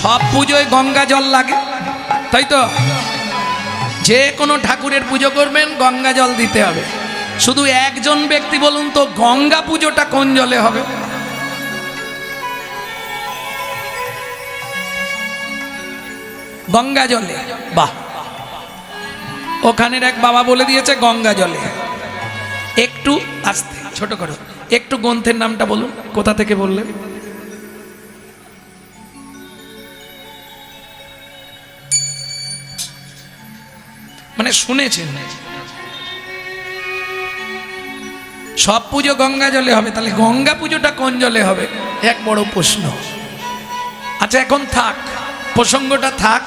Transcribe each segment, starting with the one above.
সব পুজোয় গঙ্গা জল লাগে, তাই তো? যে কোনো ঠাকুরের পুজো করবেন গঙ্গা জল দিতে হবে। শুধু একজন ব্যক্তি বলুন তো, গঙ্গা পুজোটা কোন জলে হবে? গঙ্গা জলে। বাহ, ওখানের এক বাবা বলে দিয়েছে গঙ্গা জলে। একটু আস্তে ছোট করো, একটু গ্রন্থের নামটা বলুন, কোথা থেকে বললেন? মানে শুনেছেন সব পুজো গঙ্গা জলে হবে, তাহলে গঙ্গা পুজোটা কোন জলে হবে এক বড় প্রশ্ন। আচ্ছা এখন থাক, প্রসঙ্গটা থাক,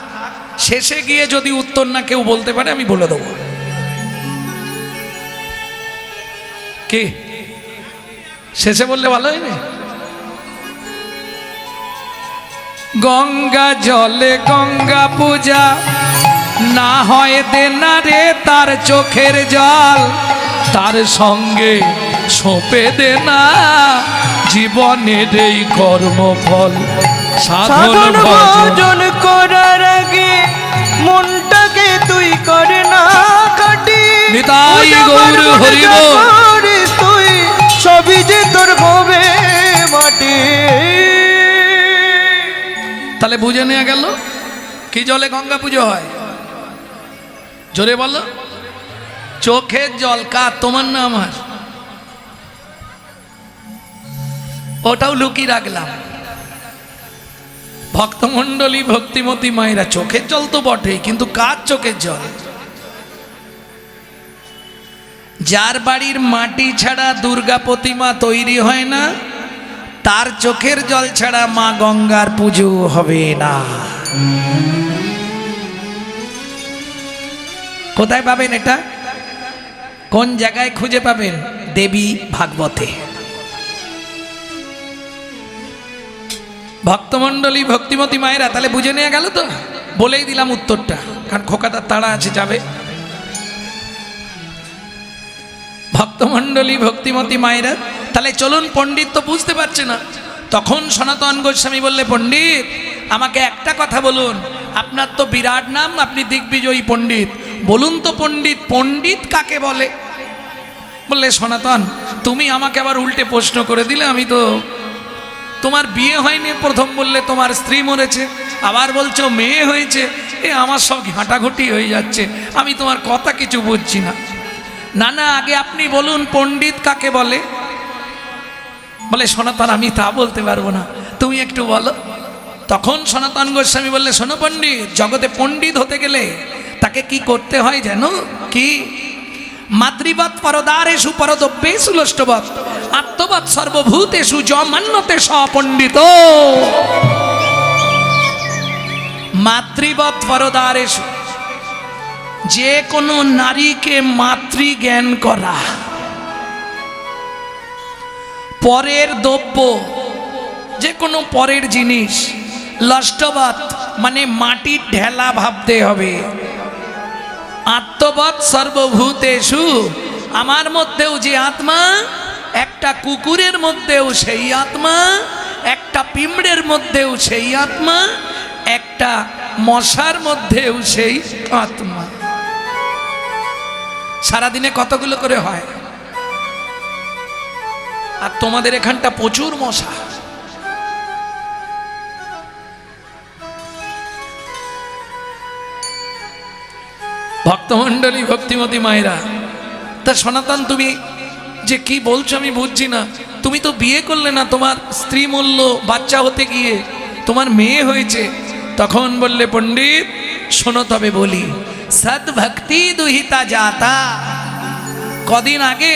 শেষে গিয়ে যদি উত্তর না কেউ বলতে পারে আমি বলে দেবো। কি শেষে বললে ভালো হয় না? গঙ্গা জলে গঙ্গা পূজা না হয় দেনা রে তার চোখের জল, তার সঙ্গে সঁপে দেনা জীবনের এই কর্মফল। সাধন ভজন করার আগে মনটাকে তুই করে না কাটি, নিতাই গৌর হরি বল, তুই সবই যে তোর হবে মাটি। তাহলে বুঝে নেওয়া গেল কি জলে গঙ্গা পুজো হয়। জোরে বলো। চোখের জল। কার? তোমার না আমার? ওটাও লুকিয়ে রাখলাম। ভক্তমণ্ডলী ভক্তিমতী মায়েরা, চোখের জল তো বটেই, কিন্তু কার চোখের জল? যার বাড়ির মাটি ছাড়া দুর্গা প্রতিমা তৈরি হয় না, তার চোখের জল ছাড়া মা গঙ্গার পুজো হবে না। কোথায় পাবেন এটা? কোন জায়গায় খুঁজে পাবেন? দেবী ভাগবতে। ভক্তমণ্ডলী ভক্তিমতী মায়েরা, তাহলে বুঝে নেওয়া গেল তো? বলেই দিলাম উত্তরটা, কারণ খোকাতার তাড়া আছে যাবে। ভক্তমণ্ডলী ভক্তিমতী মায়েরা, তাহলে চলুন। পণ্ডিত তো বুঝতে পারছে না, তখন সনাতন গোস্বামী বললে, পণ্ডিত আমাকে একটা কথা বলুন, আপনার তো বিরাট নাম, আপনি দিগ্বিজয়ী পণ্ডিত, বলুন তো পণ্ডিত, পণ্ডিত কাকে বলে? বললে, সনাতন তুমি আমাকে আবার উল্টে প্রশ্ন করে দিলে, আমি তো, তোমার বিয়ে হয়নি, প্রথম বললে তোমার স্ত্রী মরেছে, আবার বলছো মেয়ে হয়েছে, এ আমার সব ঘাঁটাঘুটি হয়ে যাচ্ছে, আমি তোমার কথা কিছু বুঝছি না। না না, আগে আপনি বলুন পণ্ডিত কাকে বলে? বলে, সনাতন আমি তা বলতে পারবো না, তুমি একটু বলো। তখন সনাতন গোস্বামী বললে, শোনো পণ্ডিত, জগতে পণ্ডিত হতে গেলে তাকে কি করতে হয় জানো? কি? মাতৃবৎ পরদারেষু পরদ্রব্যেষু লোষ্টবৎ আত্মবৎ সর্বভূতেষু যমান্যতে স পণ্ডিত। মাতৃবৎ পরদারেষু, যে কোনো নারীকে মাতৃ জ্ঞান করা, পরের দ্রব্য, যে কোনো পরের জিনিস, লষ্টবৎ মানে মাটির ঢেলা ভাবতে হবে, আত্মবৎ সর্বভূতেষু, আমার মধ্যেও যে আত্মা, একটা কুকুরের মধ্যেও সেই আত্মা, একটা পিঁমড়ের মধ্যেও সেই আত্মা, একটা মশার মধ্যেও সেই আত্মা। সারাদিনে কতগুলো করে হয়? আর তোমাদের এখানটা প্রচুর মশা। ভক্তমণ্ডলী ভক্তিমতী মায়েরা, তা সনাতন তুমি যে কি বলছো আমি বুঝছি না, তুমি তো বিয়ে করলে না, তোমার স্ত্রী মূল্য বাচ্চা হতে গিয়ে তোমার মেয়ে হয়েছে। তখন বললে, পণ্ডিত শোনো তবে বলি, সদ্ভক্তি দুহিতা যাতা। কদিন আগে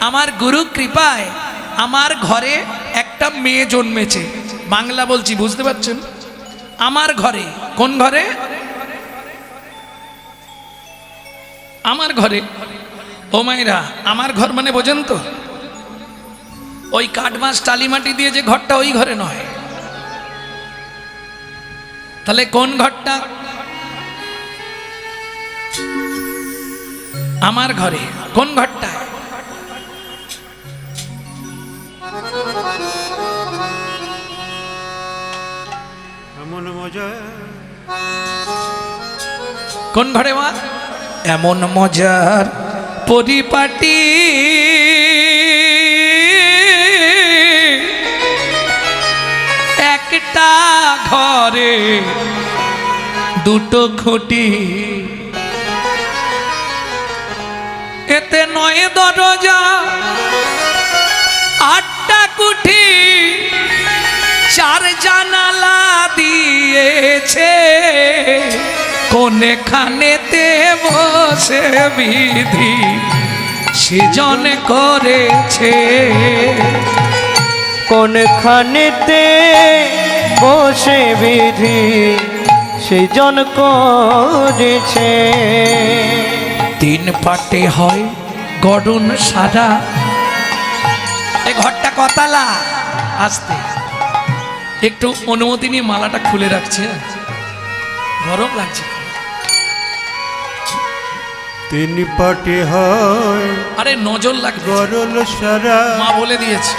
আমার গুরু কৃপায় আমার ঘরে একটা মেয়ে জন্মেছে। বাংলা বলছি, বুঝতে পারছেন? আমার ঘরে। কোন ঘরে? আমার ঘরে। ও মায়েরা, আমার ঘর মানে বোঝেন তো, ওই কাঠবাঁশ টালিমাটি দিয়ে যে ঘরটা, ওই ঘরে নয়। তাহলে কোন ঘরটা? আমার ঘরে। কোন ঘরটা? এমন মজা কোন ঘরে মা? এমন মজার পরিপাটি একটা ঘরে দুটো খুঁটি, এতে নয় দরজা আটটা কুঠি, চার জানালা দিয়েছে, কোনখানেতে বসে বিধি সৃজন করেছে। কোনখানেতে বসে বিধি সৃজন করেছে। তিন পাটে হয় গড়ন সারা, এই ঘরটা কতালা? আসতে একটু অনুমতি নিয়ে মালাটা খুলে রাখছে, গরম লাগছে। তিন পাটে হয় আরে নজর লাগবে, গরল সারা। মা বলে দিয়েছে।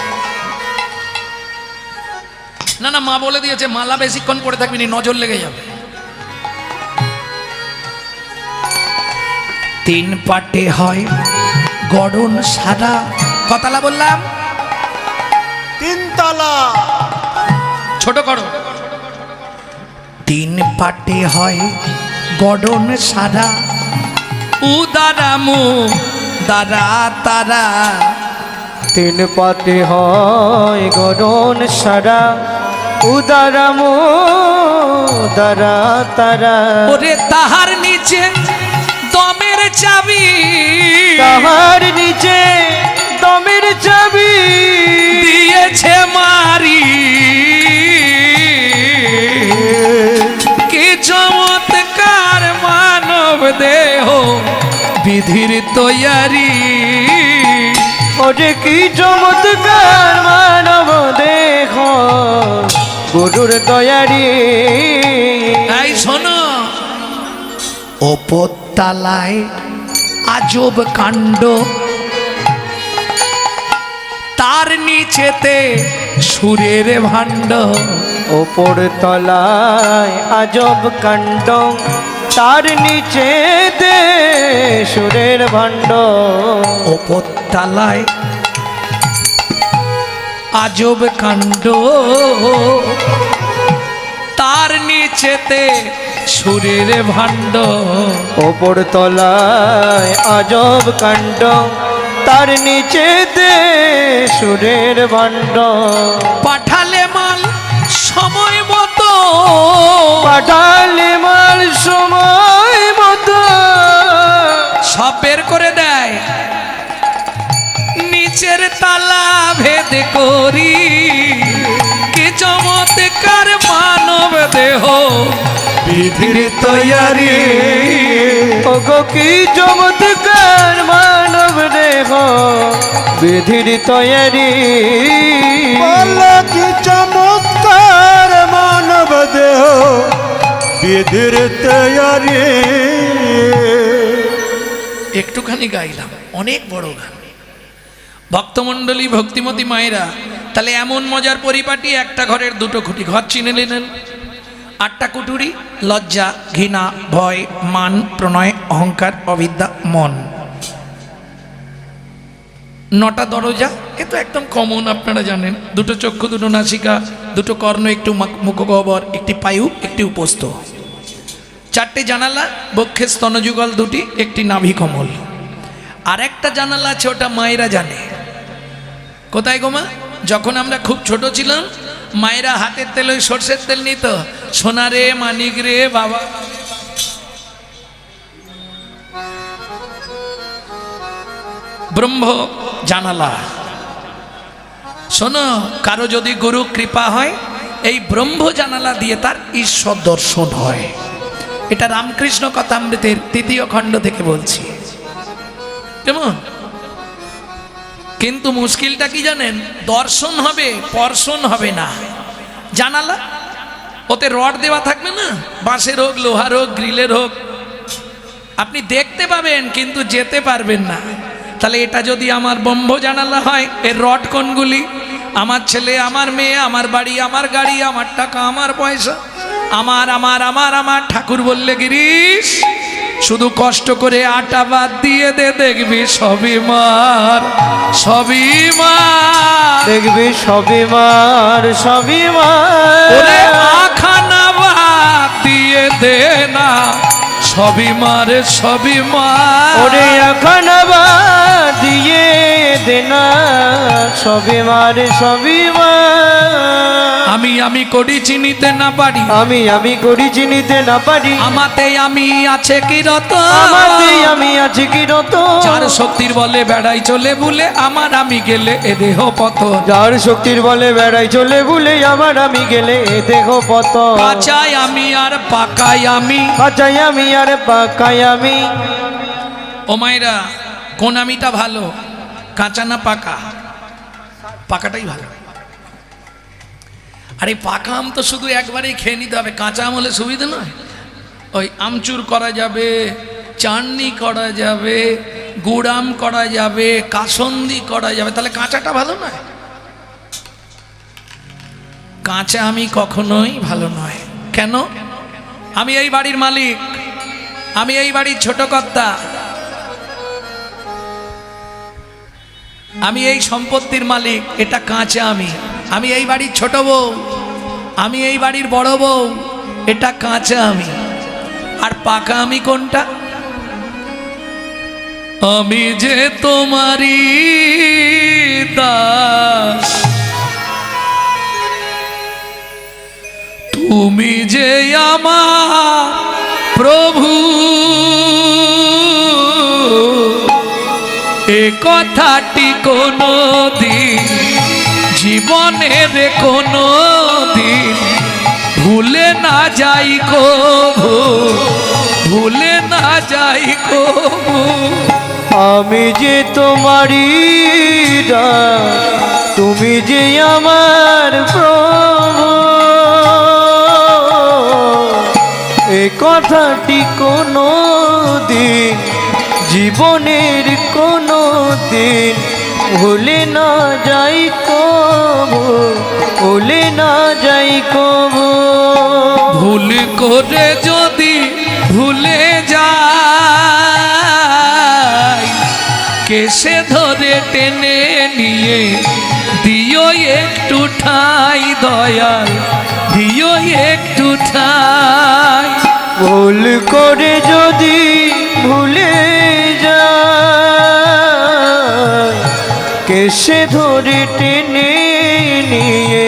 না না, মা বলে দিয়েছে মালা বেশিক্ষণ পড়ে থাকবি না, নজর লেগে যাবে। তিন পাটে হয় গড়ন সারা, কতালা বললাম? তিনতলা। ছোট করো। তিন পাটে হয় গড়ন সারা, উদারামু দারা তারা। তিন পাতে হয় গড়ন সারা, উদারামো দারা তারা। ওরে তাহার নিচে দমের চাবি, তাহার নিচে দমের চাবি দিয়েছে মারি। কি চমৎকার মানব দেহ বিধির তৈয়ারি। ওরে কি চমৎকার মানব দেহ গুরুর তৈয়ারি। এই শোনো, ওপরতলায় আজব কাণ্ড, তার নিচেতে সুরের ভাণ্ড। ওপর তলায় আজব কাণ্ড, তার নিচেতে সুরের ভাণ্ড। ওপরতলায় আজব কাণ্ড, তার নিচেতে সুরের ভাণ্ড। ওপর তলায় আজব কাণ্ড, তার নিচেতে সুরের ভাণ্ড। পাঠালে মাল সময় মতো, পাঠালে মাল সময় মতো সব বের করে দেয়, নিচের তালা ভেদ করি। কি চমৎকার মানব দেহ বিধির তৈয়ারি। ওগো কি চমৎকার মানব দেহ বিধির তৈয়ারি। বলো কি চমৎকার মানব দেহ বিধির তৈয়ারি। একটুখানি গাইলাম, অনেক বড় গান। ভক্তমণ্ডলী, ভক্তিমতী মায়েরা, তাহলে এমন মজার পরিপাটি, একটা ঘরের দুটো খুঁটি। ঘর চিনে নিলেন, আটটা কুটুরি, লজ্জা, ঘৃণা, ভয়, মান, প্রণয়, অহংকার, অবিদ্যা, মন। নটা দরজা, এ তো একদম কমন, আপনারা জানেন। দুটো চক্ষু, দুটো নাসিকা, দুটো কর্ণ, একটু মুখগহ্বর, একটি পায়ু, একটি উপস্থ। চারটে জানালা, বক্ষে স্তনযুগল দুটি, একটি নাভি কমল। আর একটা জানালা আছে, ওটা মায়েরা জানে। কোথায় গো মা? যখন আমরা খুব ছোট ছিলাম, মায়েরা হাতের তেল, ওই সর্ষের তেল নিত। সোনা রে, মানিক রে বাবা, ব্রহ্ম জানালা। শোনো, কারো যদি গুরু কৃপা হয়, এই ব্রহ্ম জানালা দিয়ে তার ঈশ্বর দর্শন হয়। এটা রামকৃষ্ণ কথামৃতের 3য় খণ্ড থেকে বলছি, কেমন? কিন্তু মুশকিলটা কি জানেন? দর্শন হবে, পর্শন হবে না। জানালা, ওতে রড দেওয়া থাকবে না, বাঁশের হোক, লোহার হোক, গ্রিলের হোক, আপনি দেখতে পাবেন কিন্তু যেতে পারবেন না। তাহলে এটা যদি আমার ব্রহ্ম জানালা হয়, এর রড কোনগুলি? আমার ছেলে, আমার মেয়ে, আমার বাড়ি, আমার গাড়ি, আমার টাকা, আমার পয়সা। আমার আমার আমার আমার ঠাকুর বললে গিরিশ শুধু কষ্ট করে আটা বাদ দিয়ে দে, দেখবি সবই মার, সবই মার। দেখবি সবই মার, সবই ওরে মার। আখানা বাদ দিয়ে দে না, সবই মার, সবই মার। ওরে এখন আবার দিয়ে দে না, সবই মার, সবই মার। আমি করি চিনিতে না পারি, আমি করি চিনিতে না পারি, আমাতে আমি আছে কি রত, আমাতেই আমি আছি কি রত। যার শক্তির বলে বেড়াই চলে ভুলে, আমার আমি গেলে এ দেহ পত। যার শক্তির বলে বেড়াই চলে ভুলে, আমার আমি গেলে এ দেহ পত। কাঁচাই আমি আর পাকাই আমি। কাঁচাই আমি আর পাকাই আমি। ও মায়েরা, কোন আমিটা ভালো, কাঁচা না পাকা? পাকাটাই ভালো। আরে পাকা আম তো শুধু একবারেই খেয়ে নিতে হবে, কাঁচা আম হলে সুবিধা নয়। ওই আমচুর করা যাবে, চাটনি করা যাবে, গুড়াম করা যাবে, কাসন্দি করা যাবে, তাহলে কাঁচাটা ভালো নয়? কাঁচা আমি কখনোই ভালো নয়। কেন? আমি এই বাড়ির মালিক, আমি এই বাড়ির ছোট কর্তা, আমি এই সম্পত্তির মালিক, এটা কাঁচা আমি। আমি এই বাড়ির ছোট বউ, আমি এই বাড়ির বড় বউ, এটা কাঁচা আমি। আর পাকা আমি কোনটা? আমি যে তোমারই দাস, তুমি যে আমার প্রভু, এ কথাটি কোনো দিন জীবনের কোনো দিন ভুলে না যাই কবু, ভুলে না যাই কবু। আমি যে তোমারই দাস, তুমি যে আমার প্রভু, এ কথাটি কোনো দিন জীবনের কোনো দিন ভুলে না যাই কবু, ভুলে না যাই কবু। ভুল করে যদি ভুলে যাই, কেসে ধরে টেনে নিয়ে দিও একটু ঠাই, দয়াল দিও একটু ঠাই। ভুল করে যদি ভুলে যায়, কেসে ধরে টেনে নিয়ে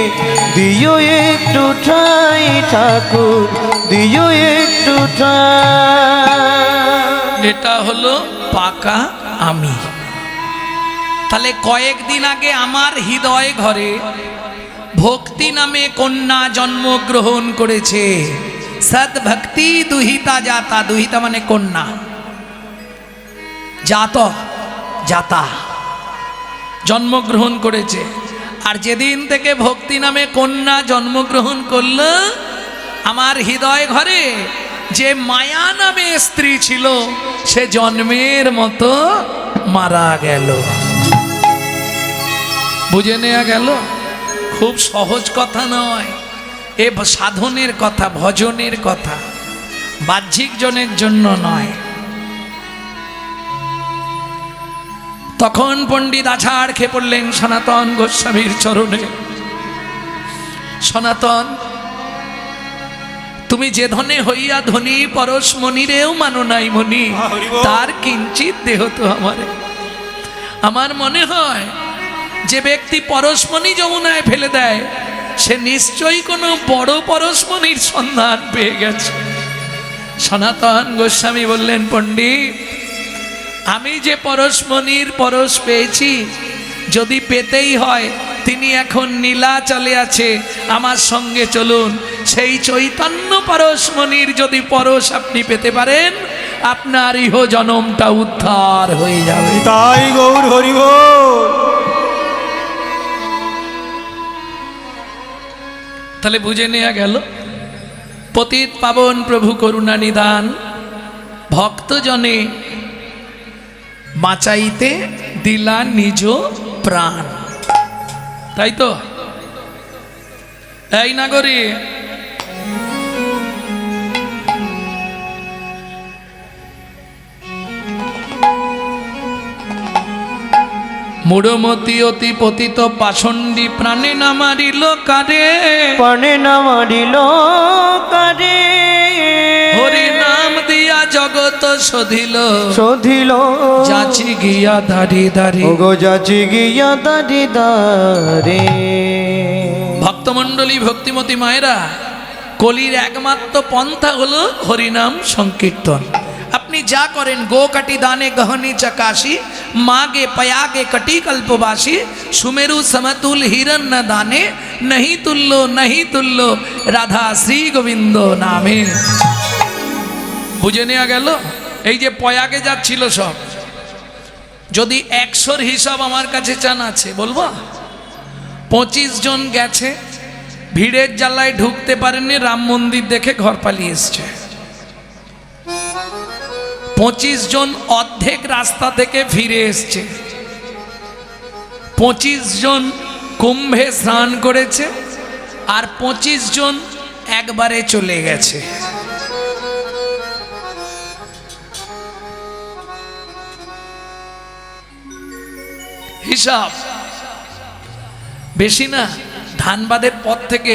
দিও একটু ঠাই, ঠাকুর দিও একটু ঠাই। এটা হলো পাকা আমি। তাহলে কয়েকদিন আগে আমার হৃদয় ঘরে ভক্তি নামে কন্যা জন্মগ্রহণ করেছে। সদ্ভক্তি দুহিতা জাতা, দুহিতা মানে কন্যা, জাত জাতা, জন্মগ্রহণ করেছে। আর যেদিন থেকে ভক্তি নামে কন্যা জন্মগ্রহণ করল, আমার হৃদয় ঘরে যে মায়া নামে স্ত্রী ছিল, সে জন্মের মতো মারা গেল। বুঝে নেওয়া গেল? খুব সহজ কথা নয়, এ সাধনের কথা, ভজনের কথা, বাহ্যিক জনের জন্য নয়। তখন পণ্ডিত আছাড় খেয়ে পড়লেন সনাতন গোস্বামীর চরণে। সনাতন, তুমি যে ধনে হইয়া ধনী, পরশ মনিরেও মানো নাই মনি, তার কিঞ্চিত দেহ তো আমারে। আমার মনে হয় যে ব্যক্তি পরশমণি যমুনায় ফেলে দেয়, সে নিশ্চয়ই কোনো বড় পরশমণির সন্ধান পেয়ে গেছে। সনাতন গোস্বামী বললেন, পণ্ডিত, আমি যে পরশমণির পরশ পেয়েছি, যদি পেতেই হয় তিনি এখন নীলাচলে আছে, আমার সঙ্গে চলুন। সেই চৈতন্য পরশমণির যদি পরশ আপনি পেতে পারেন, আপনার ইহ জনমটা উদ্ধার হয়ে যাবে। তাই গৌর হরি বল। তাহলে বুঝে নেওয়া গেল, পতিত পাবন প্রভু করুণা নিদান, ভক্তজনে বাঁচাইতে দিলা নিজ প্রাণ। তাই তো? এই নাগরী, মূঢ়মতি অতি পতিত পাষণ্ডী প্রাণে না মারিল কারে, পানে না মারিল কারে, হরি নাম দিয়া জগৎ শোধিল, শোধিল যাচি গিয়া দাঁড়ি দাঁড়ি। ওগো যাচি গিয়া দাঁড়ি দাঁড়ে। ভক্তমণ্ডলী, ভক্তিমতী মায়েরা, কলির একমাত্র পন্থা হলো হরিনাম সংকীর্তন। আপনি যা করেন, গো কাটি দানে গহনি চকাশি, মাগে পয়াগে কটি কল্পবাসী, সুমেরু সমতুল হিরণ ন দানে, नहीं তুল্য नहीं তুল্য রাধা শ্রী গোবিন্দ নামে। বুঝে নেওয়া গেল? এই যে পয়াগে যাচ্ছিল সব, যদি 100-র হিসাব আমার কাছে চান আছে বলবো। 25 জন গেছে, ভিড়ের জ্বালায় ঢুকতে পারেনি, রাম মন্দির দেখে ঘর পালিয়ে এসছে। 25 জন অর্ধেক রাস্তা থেকে ফিরে এসছে। 25 জন কুম্ভে স্নান করেছে, আর 25 জন একবারে চলে গেছে। হিসাব বেশি না। ধানবাদের পথ থেকে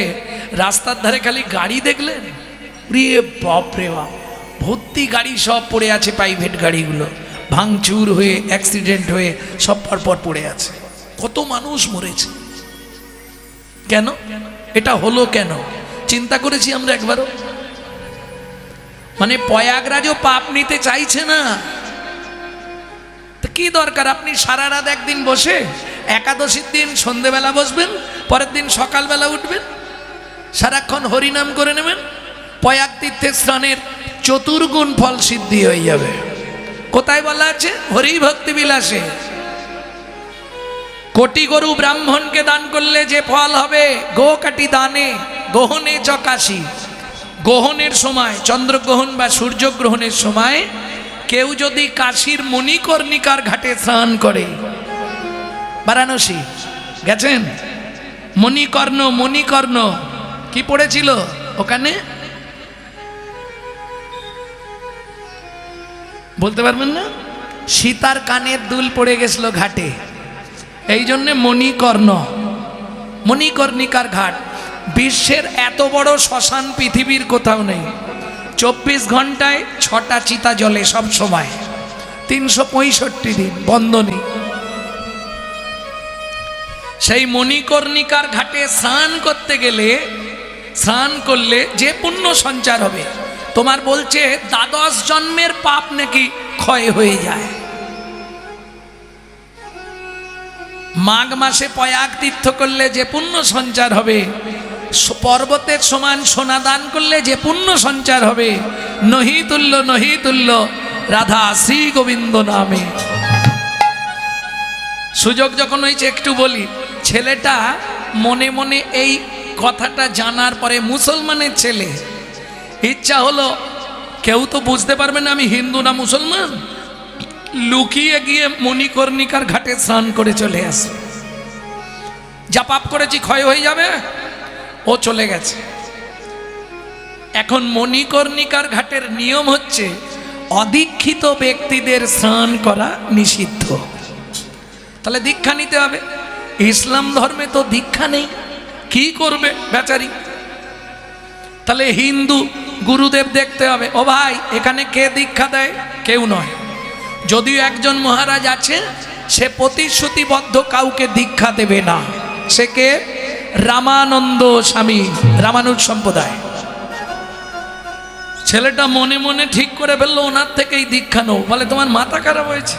রাস্তার ধারে খালি গাড়ি দেখলেন, প্রিয় বাপ রে বাপ, ভর্তি গাড়ি সব পড়ে আছে, প্রাইভেট গাড়িগুলো ভাঙচুর হয়ে, অ্যাক্সিডেন্ট হয়ে সব পরপর পড়ে আছে। কত মানুষ মরেছে। কেন এটা হলো? কেন চিন্তা করেছি আমরা একবারও? মানে প্রয়াগরাজও পাপ নিতে চাইছে না। তো কি দরকার? আপনি সারা রাত একদিন বসে, একাদশীর দিন সন্ধেবেলা বসবেন, পরের দিন সকালবেলা উঠবেন, সারাক্ষণ হরিনাম করে নেবেন, প্রয়াগ তীর্থে স্নানের চতুর্গুণ ফল সিদ্ধি হয়ে যাবে। কোথায় বলা আছে? হরি ভক্তি বিলাসে। কোটি গরু ব্রাহ্মণকে দান করলে যে ফল হবে, গো কাটি দানে গহনে চকাশি। গ্রহণের সময়, চন্দ্রগ্রহণ বা সূর্যগ্রহণের সময় কেউ যদি কাশীর মণিকর্ণিকার ঘাটে স্নান করে, বারাণসী গেছেন? মণিকর্ণ কি পড়েছিল ওখানে? বলতে পারবেন না? সীতার কানের দুল পড়ে গেছিল ঘাটে, এই জন্যে মণিকর্ণিকার ঘাট। বিশ্বের এত বড় শ্মশান পৃথিবীর কোথাও নেই। 24 ঘন্টায় 6টা চিতা জ্বলে সব সময়, 365 দিন বন্ধ নেই। সেই মণিকর্ণিকার ঘাটে স্নান করতে গেলে, স্নান করলে যে পুণ্য সঞ্চার হবে, তোমার বলছে 12 জন্মের পাপ নাকি ক্ষয় হয়ে যায়। মাঘ মাসে প্রয়াগ তীর্থ করলে যে পুণ্য সঞ্চার হবে, পর্বতের সমান সোনা দান করলে যে পুণ্য সঞ্চার হবে, নহি তুল্য রাধা শ্রী গোবিন্দ নামে। সুযোগ যখন হয়েছে একটু বলি। ছেলেটা মনে মনে এই কথাটা জানার পরে, মুসলমানের ছেলে, ইচ্ছা হলো কেউ তো বুঝতে পারবে না আমি হিন্দু না মুসলমান, লুকিয়ে গিয়ে মণিকর্ণিকার ঘাটে স্নান করে চলে আসে। যা পাপ করেছি ক্ষয় হয়ে যাবে, ও চলে গেছে। এখন মণিকর্ণিকার ঘাটের নিয়ম হচ্ছে অদীক্ষিত ব্যক্তিদের স্নান করা নিষিদ্ধ। তাহলে দীক্ষা নিতে হবে। ইসলাম ধর্মে তো দীক্ষা নেই, কি করবে বেচারি? তাহলে হিন্দু গুরুদেব দেখতে হবে। ও ভাই, এখানে কে দীক্ষা দেয়? কেউ নয়। যদিও একজন মহারাজ আছে, সে প্রতিশ্রুতিবদ্ধ কাউকে দীক্ষা দেবে না। সে কে? রামানন্দ স্বামী, রামানুজ সম্প্রদায়। ছেলেটা মনে মনে ঠিক করে ফেললো ওনার থেকেই দীক্ষা নেও। বলে তোমার মাথা খারাপ হয়েছে?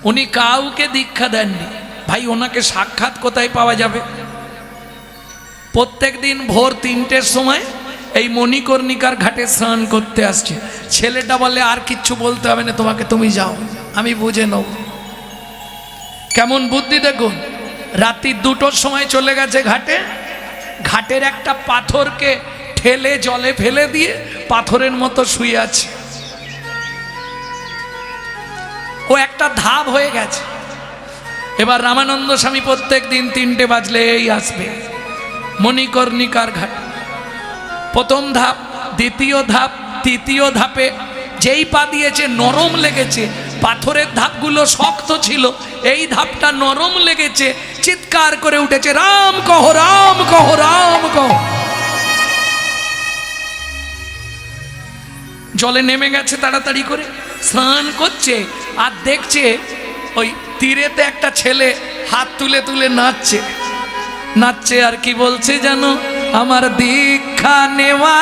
উনি কাউকে দীক্ষা দেননি। ভাই, ওনাকে সাক্ষাৎ কোথায় পাওয়া যাবে? প্রত্যেক দিন ভোর 3টের সময় এই মণিকর্ণিকার ঘাটে স্নান করতে আসছে। ছেলেটা বলে আর কিচ্ছু বলতে হবে না তোমাকে, তুমি যাও, আমি বুঝে নেব। কেমন বুদ্ধি দেখুন। রাত্রি 2টোর সময় চলে গেছে ঘাটে, ঘাটের একটা পাথরকে ঠেলে জলে ফেলে দিয়ে পাথরের মতো শুয়ে আছে। ও একটা ধাপ হয়ে গেছে। এবার রামানন্দ স্বামী প্রত্যেক দিন 3টে বাজলে এই আসবে মণিকর্ণিকার ঘাট। প্রথম ধাপ, দ্বিতীয় ধাপ, তৃতীয় ধাপে যেই পা দিয়েছে নরম লেগেছে, পাথরের ধাপগুলো শক্ত ছিল, এই ধাপটা নরম লেগেছে, চিৎকার করে উঠেছে, রাম কহ, রাম কহ, রাম কহ। জলে নেমে গেছে তাড়াতাড়ি করে, স্নান করছে আর দেখছে ওই তীরেতে একটা ছেলে হাত তুলে তুলে নাচছে নাচছে, আর কি বলছে জানো, আমার দীক্ষা নেওয়া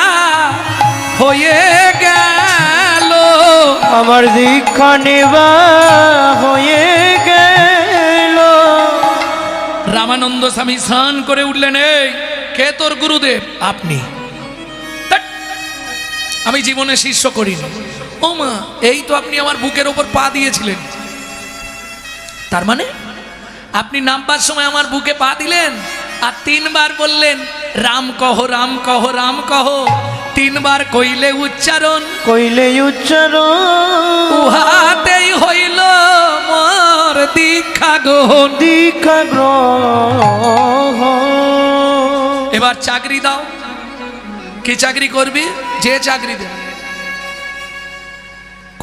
হয়ে গেল, আমার দীক্ষা নেওয়া হয়ে গেল। রামানন্দ স্বামী স্নান করে উঠলেন, এই কে তোর গুরুদেব? আপনি। ধ্যাৎ, আমি জীবনে শিষ্য করিনি। ও মা, এই তো আপনি আমার বুকের ওপর পা দিয়েছিলেন। তার মানে আপনি নামবার সময় আমার বুকে পা দিলেন আর 3 বার বললেন রাম কহ, রাম কহ, রাম কহ। 3 বার কইলে উচ্চারণ, কইলে উচ্চারণ, উহাতেই হইল মোর দীক্ষা গ্রহণ। দীক্ষা গ্রহণ। এবার চাকরি দাও। কি চাকরি করবি? যে চাকরি দে।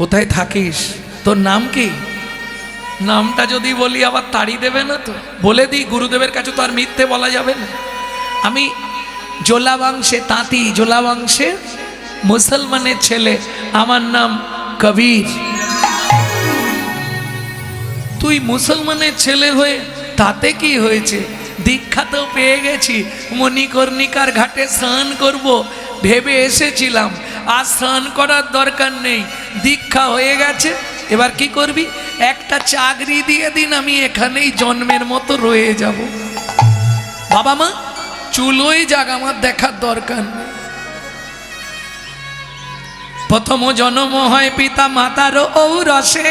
কোথায় থাকিস? তোর নাম কি? নামটা যদি বলি আবার তাড়ি দেবে না তো? বলে দিই, গুরুদেবের কাছে তো আর মিথ্যে বলা যাবে না। আমি জোলা বংশে তাঁতি, জোলা বংশে মুসলমানের ছেলে, আমার নাম কবির। তুই মুসলমানের ছেলে হয়ে তাতে কি হয়েছে? দীক্ষা তো পেয়ে গেছি, মণিকর্ণিকার ঘাটে স্নান করব ভেবে এসেছিলাম, আর স্নান করার দরকার নেই, দীক্ষা হয়ে গেছে। এবার কি করবি? একটা চাকরি দিয়ে দিন, আমি এখানেই জন্মের মতো রয়ে যাব। বাবা মা চুলোই যাক, আমার দেখার দরকার নেই। প্রথম জন্ম হয় পিতা মাতার ঔরসে,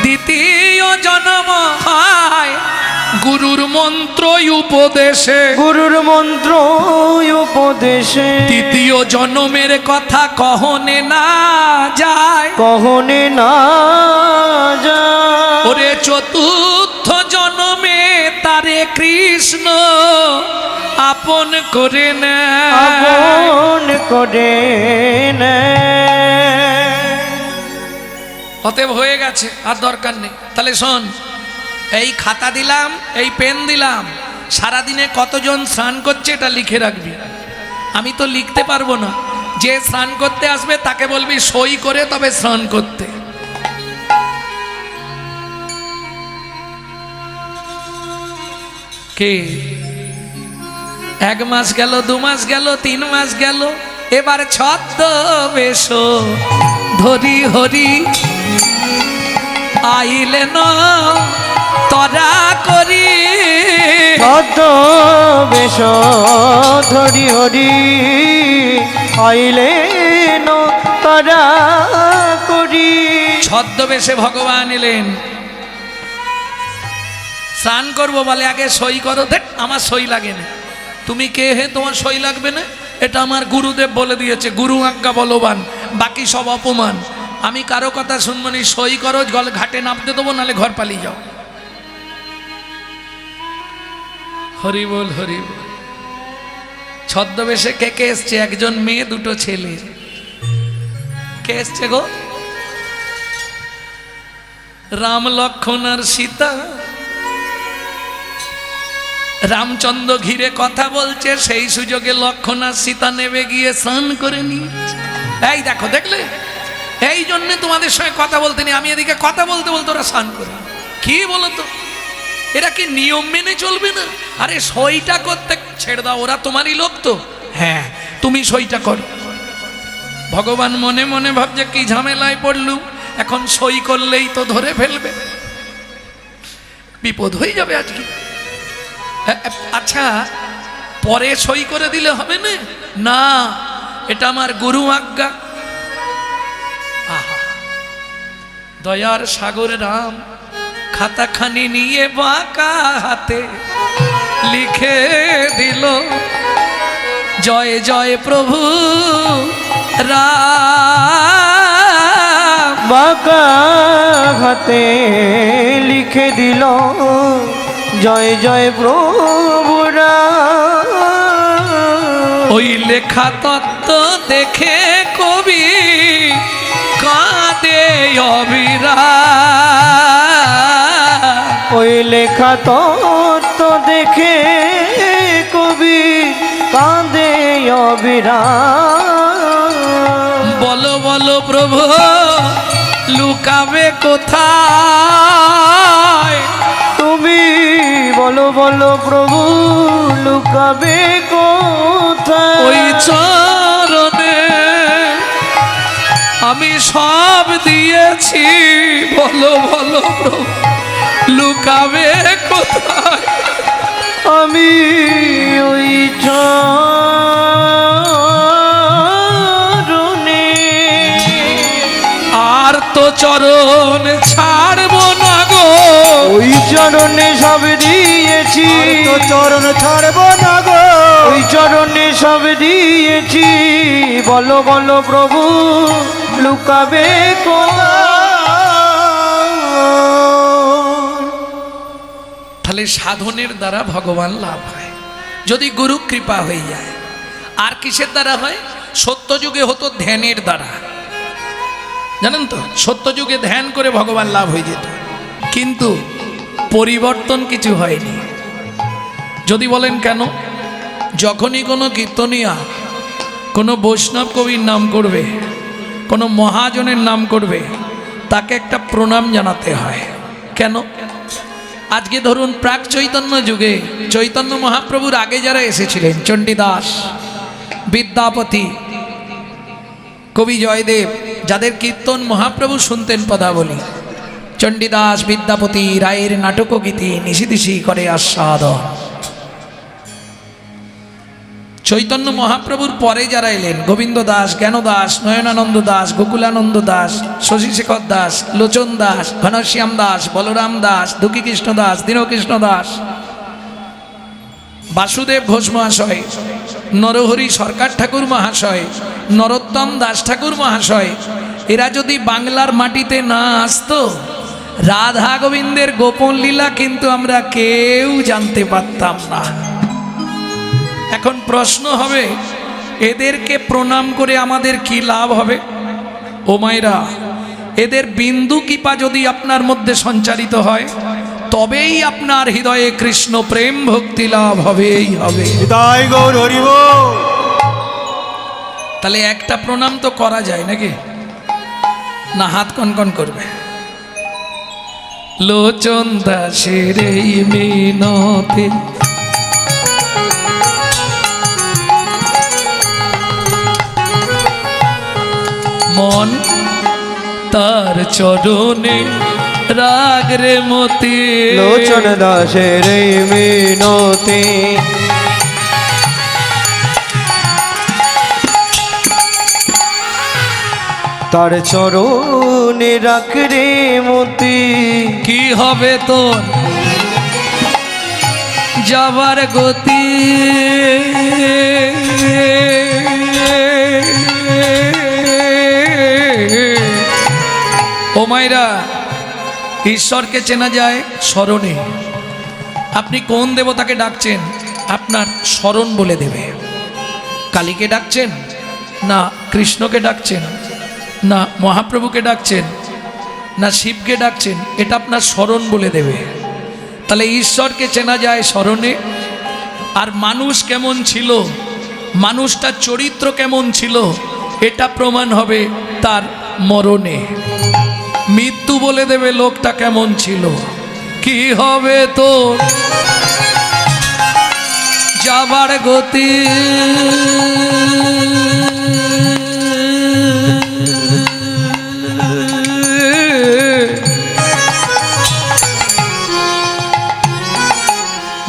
দ্বিতীয় জন্ম হয় গুরুর মন্ত্র উপদেশে, গুরুর মন্ত্র উপদেশে, তৃতীয় জন্মের কথা কহনে না যায়, কহনে না যায়। ওরে চতুর্থ জন্মে তারে কৃষ্ণ আপন করে নেয়, আপন করে নেয়। অতএব হয়ে গেছে, আর দরকার নেই। তাহলে শোন, এই খাতা দিলাম, এই পেন দিলাম, সারাদিনে কতজন স্নান করছে এটা লিখে রাখবি। আমি তো লিখতে পারবো না, যে স্নান করতে আসবে তাকে বলবি সই করে তবে স্নান করতে। কে 1 মাস গেল, 2 মাস গেল, 3 মাস গেল, এবার ছদ্মবেশ ধরি হরি আইলেন তরা করি, ছদ্মবেশ ধরি হরি আইলেন তারা করি। ছদ্মবেশে ভগবান এলেন। স্নান করবো বলে আগে সই করো। দেখ, আমার সই লাগে না। তুমি কে হে, তোমার সই লাগবে না? এটা আমার গুরুদেব বলে দিয়েছে, গুরু আজ্ঞা বলবান, বাকি সব অপমান। আমি কারো কথা শুনবো নি, সই করো, ঘাটে নামতে দেবো, নাহলে ঘর পালিয়ে যাও। হরি বল, হরি বল। ছদ্মবেশে কে কে এসছে? একজন মেয়ে, 2টো ছেলে। কে এসছে গো? রাম, লক্ষ্মণ আর সীতা। রামচন্দ্র ঘিরে কথা বলছে, সেই সুযোগে লক্ষ্মণ আর সীতা নেমে গিয়ে স্নান করে নিয়েছে। এই দেখো, দেখলে? এই জন্য তোমাদের সঙ্গে কথা বলতে নেই, আমি এদিকে কথা বলতে বলতে ওরা স্নান করে। কি বলতো, এরা কি নিয়ম মেনে চলবে না? আরে সইটা করতে ছেড়ে দাও, ওরা তোমারই লোক তো। হ্যাঁ, তুমি সইটা করো। ভগবান মনে মনে ভাবছে কি ঝামেলায় পড়লুম, এখন সই করলেই তো ধরে ফেলবে, বিপদ হয়ে যাবে আজকে। আচ্ছা, পরে সই করে দিলে হবে না? না, এটা আমার গুরু আজ্ঞা। আহা, দয়ার সাগর রাম খাতাখানি নিয়ে বাঁকা হাতে লিখে দিল, জয় জয় প্রভু রাম। বাঁকা হাতে লিখে দিল, জয় জয় প্রভু রাম। ওই লেখা তত্ত্ব দেখে কবি কাঁদে অবিরাম। লেখা তত্ত্ব দেখে কবি কাঁদে অবিরাম। বলো বলো প্রভু লুকাবে কোথায়? তুমি বলো বলো প্রভু লুকাবে কোথায়? ওই চরণে আমি সব দিয়েছি, বলো বলো প্রভু লুকাবে কোথায়? আমি ওই চরণে আর তো চরণ ছাড়বো না গো, ওই চরণে সব দিয়েছি, তো চরণ ছাড়বো না গো, ওই চরণে সব দিয়েছি, বলো বলো প্রভু লুকাবে কোথায়? তাহলে সাধনের দ্বারা ভগবান লাভ হয় যদি গুরু কৃপা হয়ে যায়। আর কিসের দ্বারা হয়? সত্যযুগে হতো ধ্যানের দ্বারা, জানেন তো, সত্যযুগে ধ্যান করে ভগবান লাভ হয়ে যেত, কিন্তু পরিবর্তন কিছু হয়নি। যদি বলেন কেন? যখনই কোনো কীর্তনিয়া কোনো বৈষ্ণব কবির নাম করবে, কোনো মহাজনের নাম করবে, তাকে একটা প্রণাম জানাতে হয়। কেন? আজকে ধরুন প্রাক চৈতন্য যুগে চৈতন্য মহাপ্রভুর আগে যারা এসেছিলেন, চণ্ডীদাস, বিদ্যাপতি, কবি জয়দেব, যাদের কীর্তন মহাপ্রভু শুনতেন পদাবলী, চণ্ডীদাস, বিদ্যাপতি, রায়ের নাটক গীতি নিশিদিশি করে আস্বাদন। চৈতন্য মহাপ্রভুর পরে যারা এলেন, গোবিন্দ দাস, জ্ঞান দাস, নয়নানন্দ দাস, গোকুলানন্দ দাস, শশীশেখর দাস, লোচন দাস, ঘনশ্যাম দাস, বলরাম দাস, দুঃখীকৃষ্ণ দাস, দীনকৃষ্ণ দাস, বাসুদেব ঘোষ মহাশয়, নরহরি সরকার ঠাকুর মহাশয়, নরোত্তম দাস ঠাকুর মহাশয়, এরা যদি বাংলার মাটিতে না আসতো, রাধা গোবিন্দের গোপন লীলা কিন্তু আমরা কেউ জানতে পারতাম না। এখন প্রশ্ন হবে, এদেরকে প্রণাম করে আমাদের কি লাভ হবে? ও মায়েরা, এদের বিন্দু কৃপা যদি আপনার মধ্যে সঞ্চারিত হয়, তবেই আপনার হৃদয়ে কৃষ্ণ প্রেম ভক্তি লাভ হবেই হবে। তাই গৌর হরি বল। তাহলে একটা প্রণাম তো করা যায় নাকি? না হাত কনকন করবে? লোচন দাসের এই মিনতি মন তার চরণে রাগ রে মতি। লোচন দাসের এই মিনতি তার চরণে রাখ রে মতি। কি হবে তোর যাবার গতি? ও মায়েরা, ঈশ্বরকে চেনা যায় স্মরণে। আপনি কোন দেবতাকে ডাকছেন, আপনার স্মরণ বলে দেবে। কালীকে ডাকছেন না কৃষ্ণকে ডাকছেন, না মহাপ্রভুকে ডাকছেন, না শিবকে ডাকছেন, এটা আপনার স্মরণ বলে দেবে। তাহলে ঈশ্বরকে চেনা যায় স্মরণে। আর মানুষ কেমন ছিল, মানুষটার চরিত্র কেমন ছিল, এটা প্রমাণ হবে তার মরণে। মৃত্যু বলে দেবে লোকটা কেমন ছিল। কি হবে তো যাবার গতি?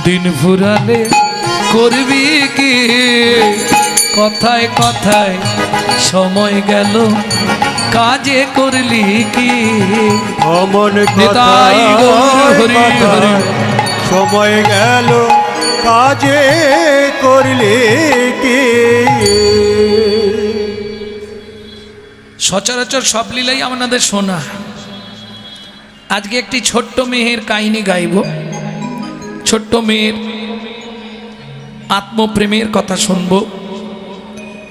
দিন ফুরালে করবি কি? কথায় কথায় সময় গেল, কাজে করলি কি? অমন নিতাই গৌর হরি হরি। সময় গেল, কাজে করলে কি? সচরাচর সব লীলাই আমাদের শোনা। আজকে একটি ছোট্ট মেয়ের কাহিনী গাইব। ছোট্ট মেয়ের আত্মপ্রেমের কথা শুনবো,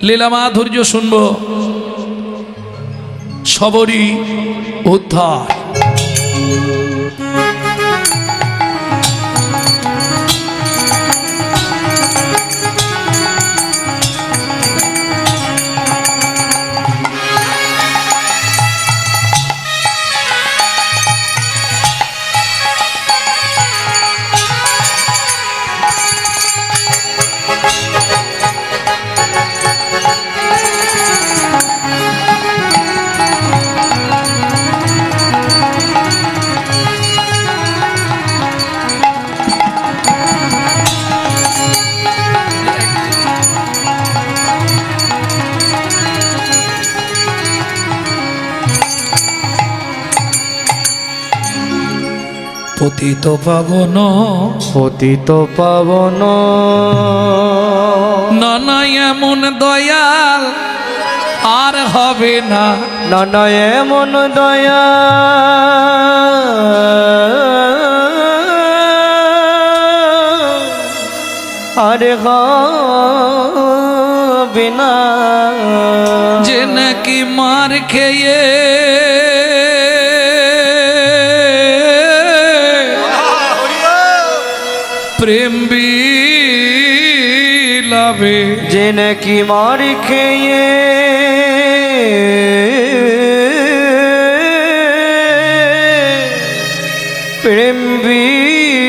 লীলা মাধুর্য শুনবো, সবরই উদ্ধার। পতিত পাবন পতিত পাবন নানা এমন দয়াল আর হবে না, নানা এমন দয়া আর হবে না, যে নাকি মার খেয়ে প্রেম বিলাবে, যে নাকি মার খেয়ে প্রেম বিলাবে